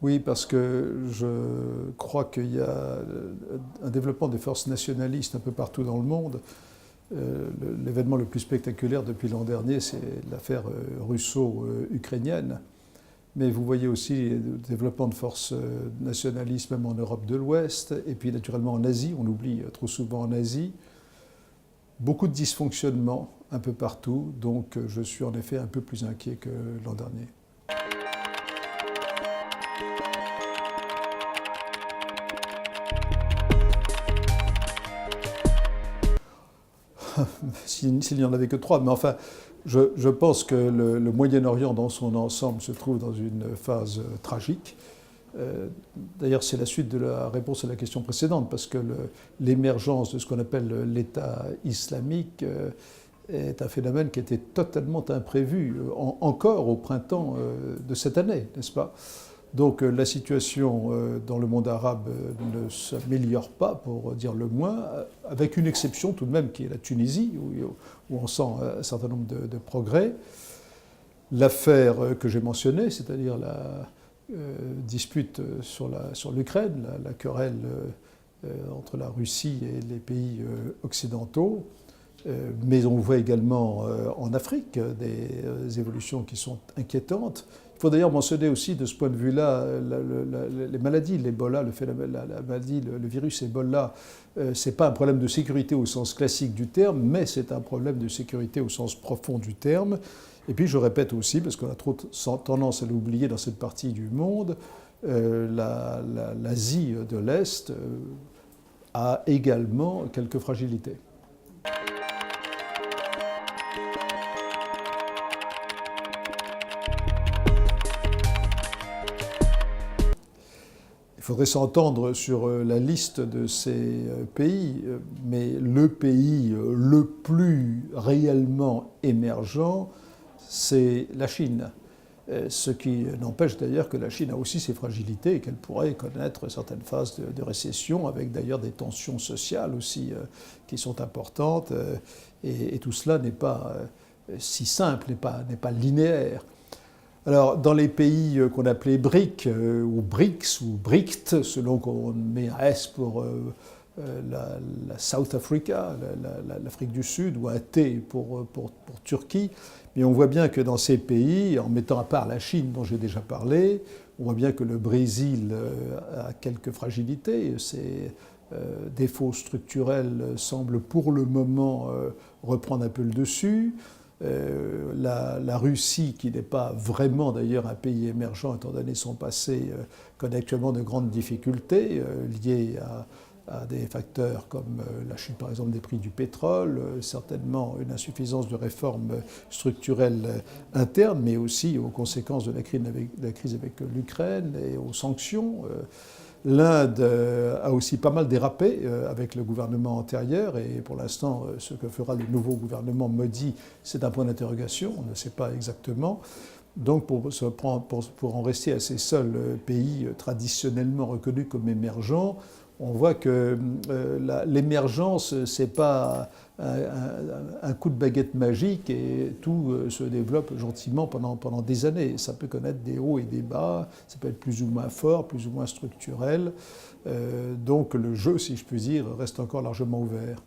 Oui, parce que je crois qu'il y a un développement des forces nationalistes un peu partout dans le monde. L'événement le plus spectaculaire depuis l'an dernier, c'est l'affaire russo-ukrainienne. Mais vous voyez aussi le développement de forces nationalistes même en Europe de l'Ouest, et puis naturellement en Asie, on oublie trop souvent en Asie. Beaucoup de dysfonctionnements un peu partout, donc je suis en effet un peu plus inquiet que l'an dernier. S'il n'y en avait que trois, mais enfin, je pense que le Moyen-Orient dans son ensemble se trouve dans une phase tragique. D'ailleurs, c'est la suite de la réponse à la question précédente, parce que l'émergence de ce qu'on appelle l'État islamique est un phénomène qui était totalement imprévu, encore au printemps de cette année, n'est-ce pas? Donc la situation dans le monde arabe ne s'améliore pas, pour dire le moins, avec une exception tout de même qui est la Tunisie, où on sent un certain nombre de progrès. L'affaire que j'ai mentionnée, c'est-à-dire la dispute sur l'Ukraine, la querelle entre la Russie et les pays occidentaux, mais on voit également en Afrique des évolutions qui sont inquiétantes. Il faut d'ailleurs mentionner aussi de ce point de vue-là les maladies, l'Ebola, la maladie, le virus Ebola. Ce n'est pas un problème de sécurité au sens classique du terme, mais c'est un problème de sécurité au sens profond du terme. Et puis je répète aussi, parce qu'on a trop tendance à l'oublier dans cette partie du monde, l'Asie de l'Est a également quelques fragilités. Il faudrait s'entendre sur la liste de ces pays, mais le pays le plus réellement émergent, c'est la Chine. Ce qui n'empêche d'ailleurs que la Chine a aussi ses fragilités et qu'elle pourrait connaître certaines phases de récession, avec d'ailleurs des tensions sociales aussi qui sont importantes. Et tout cela n'est pas si simple, n'est pas linéaire. Alors, dans les pays qu'on appelait BRIC, ou BRICS, ou BRICT, selon qu'on met un S pour la South Africa, l'Afrique du Sud, ou un T pour Turquie, mais on voit bien que dans ces pays, en mettant à part la Chine dont j'ai déjà parlé, on voit bien que le Brésil a quelques fragilités. Ses défauts structurels semblent pour le moment reprendre un peu le dessus. La Russie, qui n'est pas vraiment d'ailleurs un pays émergent étant donné son passé, connaît actuellement de grandes difficultés liées à des facteurs comme la chute par exemple des prix du pétrole, certainement une insuffisance de réformes structurelles internes, mais aussi aux conséquences de la crise avec l'Ukraine et aux sanctions. L'Inde a aussi pas mal dérapé avec le gouvernement antérieur, et pour l'instant, ce que fera le nouveau gouvernement Modi, c'est un point d'interrogation, on ne sait pas exactement. Donc pour en rester à ces seuls pays traditionnellement reconnus comme émergents, on voit que l'émergence, ce n'est pas un coup de baguette magique et tout se développe gentiment pendant des années. Ça peut connaître des hauts et des bas, ça peut être plus ou moins fort, plus ou moins structurel. Donc le jeu, si je puis dire, reste encore largement ouvert.